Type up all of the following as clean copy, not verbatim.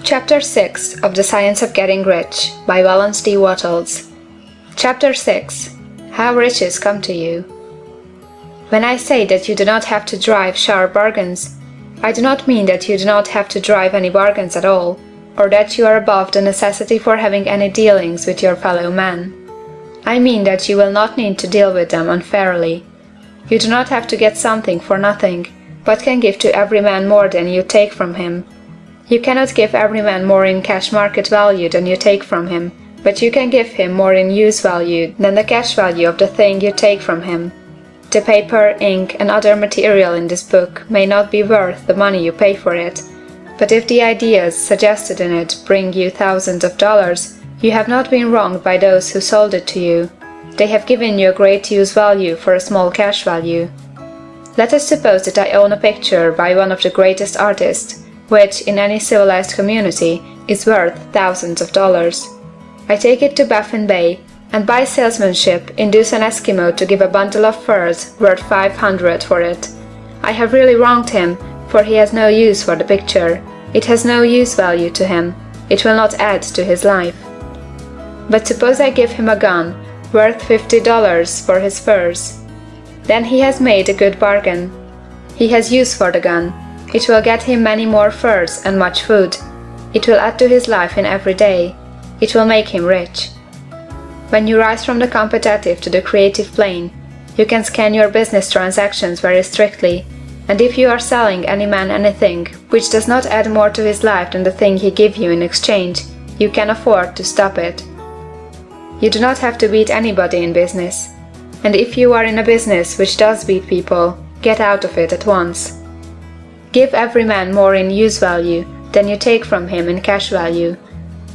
Chapter 6 of The Science of Getting Rich by Wallace D. Wattles. Chapter 6. How Riches Come to You. When I say that you do not have to drive sharp bargains, I do not mean that you do not have to drive any bargains at all, or that you are above the necessity for having any dealings with your fellow men. I mean that you will not need to deal with them unfairly. You do not have to get something for nothing, but can give to every man more than you take from him. You cannot give every man more in cash market value than you take from him, but you can give him more in use value than the cash value of the thing you take from him. The paper, ink, and other material in this book may not be worth the money you pay for it, but if the ideas suggested in it bring you thousands of dollars, you have not been wronged by those who sold it to you. They have given you a great use value for a small cash value. Let us suppose that I own a picture by one of the greatest artists, which, in any civilized community, is worth thousands of dollars. I take it to Baffin Bay, and by salesmanship induce an Eskimo to give a bundle of furs worth $500 for it. I have really wronged him, for he has no use for the picture. It has no use value to him. It will not add to his life. But suppose I give him a gun, worth $50 for his furs. Then he has made a good bargain. He has use for the gun. It will get him many more furs and much food. It will add to his life in every day. It will make him rich. When you rise from the competitive to the creative plane, you can scan your business transactions very strictly, and if you are selling any man anything which does not add more to his life than the thing he gives you in exchange, you can afford to stop it. You do not have to beat anybody in business, and if you are in a business which does beat people, get out of it at once. Give every man more in use value than you take from him in cash value.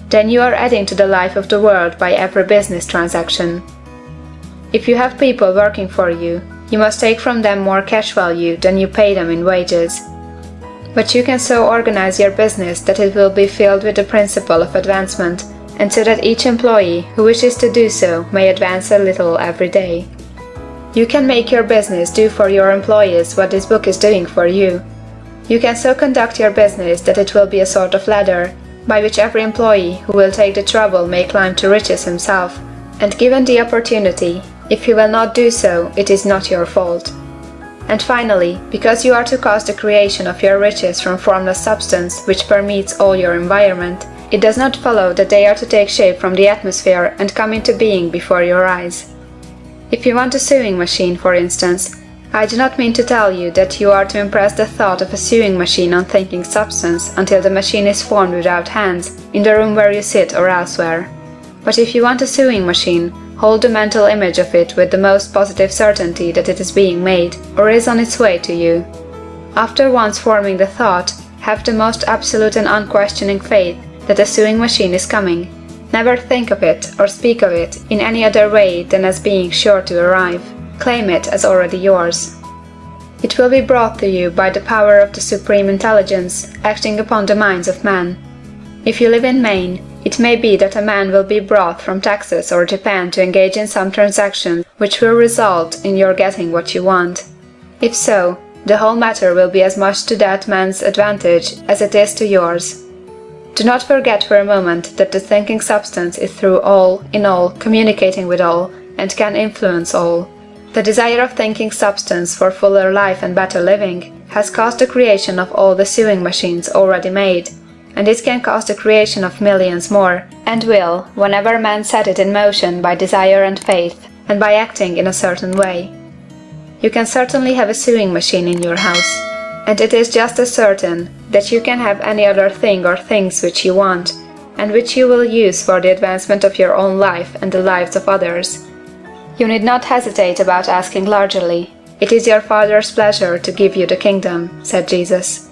Then you are adding to the life of the world by every business transaction. If you have people working for you, you must take from them more cash value than you pay them in wages. But you can so organize your business that it will be filled with the principle of advancement, and so that each employee who wishes to do so may advance a little every day. You can make your business do for your employees what this book is doing for you. You can so conduct your business that it will be a sort of ladder, by which every employee who will take the trouble may climb to riches himself, and given the opportunity, if he will not do so, it is not your fault. And finally, because you are to cause the creation of your riches from formless substance which permeates all your environment, it does not follow that they are to take shape from the atmosphere and come into being before your eyes. If you want a sewing machine, for instance, I do not mean to tell you that you are to impress the thought of a sewing machine on thinking substance until the machine is formed without hands, in the room where you sit or elsewhere. But if you want a sewing machine, hold the mental image of it with the most positive certainty that it is being made, or is on its way to you. After once forming the thought, have the most absolute and unquestioning faith that a sewing machine is coming. Never think of it or speak of it in any other way than as being sure to arrive. Claim it as already yours. It will be brought to you by the power of the Supreme Intelligence acting upon the minds of men. If you live in Maine, it may be that a man will be brought from Texas or Japan to engage in some transaction which will result in your getting what you want. If so, the whole matter will be as much to that man's advantage as it is to yours. Do not forget for a moment that the thinking substance is through all, in all, communicating with all, and can influence all. The desire of thinking substance for fuller life and better living has caused the creation of all the sewing machines already made, and it can cause the creation of millions more, and will, whenever man set it in motion by desire and faith, and by acting in a certain way. You can certainly have a sewing machine in your house, and it is just as certain that you can have any other thing or things which you want, and which you will use for the advancement of your own life and the lives of others. You need not hesitate about asking largely. It is your Father's pleasure to give you the kingdom, said Jesus.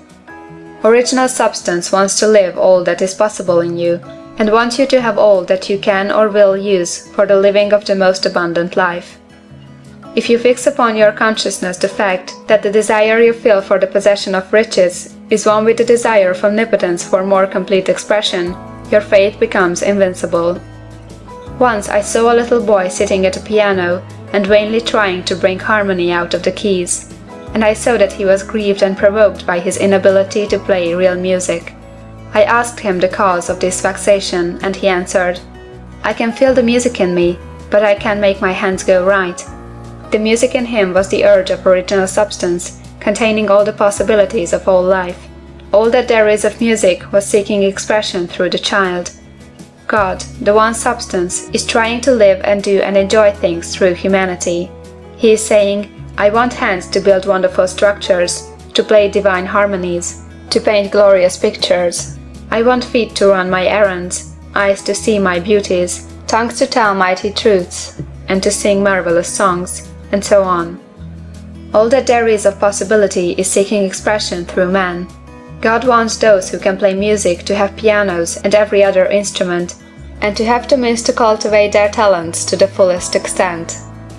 Original substance wants to live all that is possible in you, and wants you to have all that you can or will use for the living of the most abundant life. If you fix upon your consciousness the fact that the desire you feel for the possession of riches is one with the desire of omnipotence for more complete expression, your faith becomes invincible. Once I saw a little boy sitting at a piano and vainly trying to bring harmony out of the keys, and I saw that he was grieved and provoked by his inability to play real music. I asked him the cause of this vexation, and he answered, "I can feel the music in me, but I can't make my hands go right." The music in him was the urge of original substance, containing all the possibilities of all life. All that there is of music was seeking expression through the child. God, the one substance, is trying to live and do and enjoy things through humanity. He is saying, "I want hands to build wonderful structures, to play divine harmonies, to paint glorious pictures. I want feet to run my errands, eyes to see my beauties, tongues to tell mighty truths, and to sing marvelous songs," and so on. All that there is of possibility is seeking expression through man. God wants those who can play music to have pianos and every other instrument, and to have the means to cultivate their talents to the fullest extent.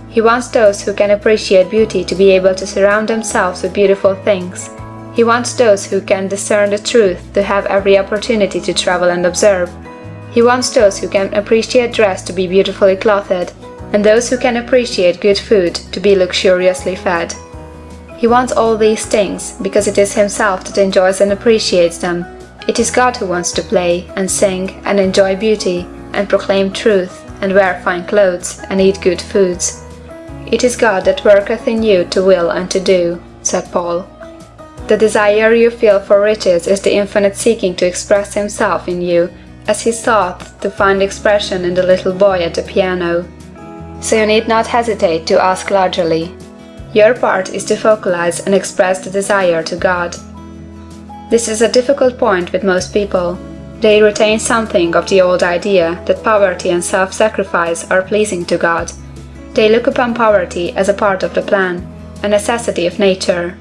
He wants those who can appreciate beauty to be able to surround themselves with beautiful things. He wants those who can discern the truth to have every opportunity to travel and observe. He wants those who can appreciate dress to be beautifully clothed, and those who can appreciate good food to be luxuriously fed. He wants all these things because it is himself that enjoys and appreciates them. It is God who wants to play and sing and enjoy beauty and proclaim truth and wear fine clothes and eat good foods. It is God that worketh in you to will and to do, said Paul. The desire you feel for riches is the infinite seeking to express himself in you, as he sought to find expression in the little boy at the piano. So you need not hesitate to ask largely. Your part is to focalize and express the desire to God. This is a difficult point with most people. They retain something of the old idea that poverty and self-sacrifice are pleasing to God. They look upon poverty as a part of the plan, a necessity of nature.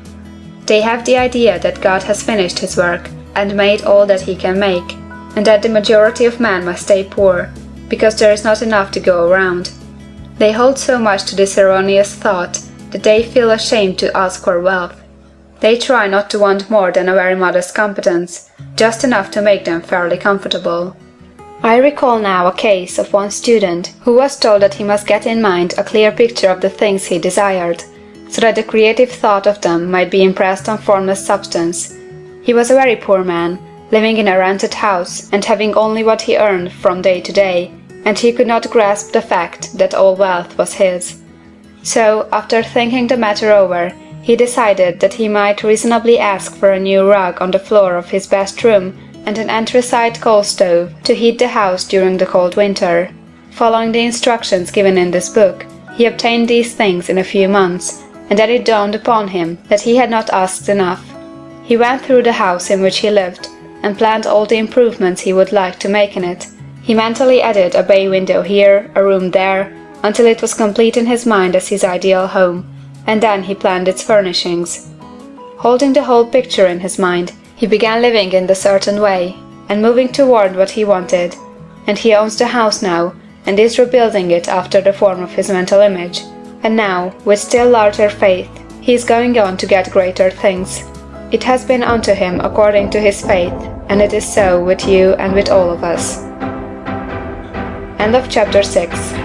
They have the idea that God has finished his work and made all that he can make, and that the majority of men must stay poor, because there is not enough to go around. They hold so much to this erroneous thought that they feel ashamed to ask for wealth. They try not to want more than a very modest competence, just enough to make them fairly comfortable. I recall now a case of one student who was told that he must get in mind a clear picture of the things he desired, so that the creative thought of them might be impressed on formless substance. He was a very poor man, living in a rented house and having only what he earned from day to day, and he could not grasp the fact that all wealth was his. So, after thinking the matter over, he decided that he might reasonably ask for a new rug on the floor of his best room and an anthracite coal stove to heat the house during the cold winter. Following the instructions given in this book, he obtained these things in a few months, and then it dawned upon him that he had not asked enough. He went through the house in which he lived, and planned all the improvements he would like to make in it. He mentally added a bay window here, a room there, until it was complete in his mind as his ideal home, and then he planned its furnishings. Holding the whole picture in his mind, he began living in the certain way, and moving toward what he wanted, and he owns the house now, and is rebuilding it after the form of his mental image. And now, with still larger faith, he is going on to get greater things. It has been unto him according to his faith, and it is so with you and with all of us. End of chapter 6.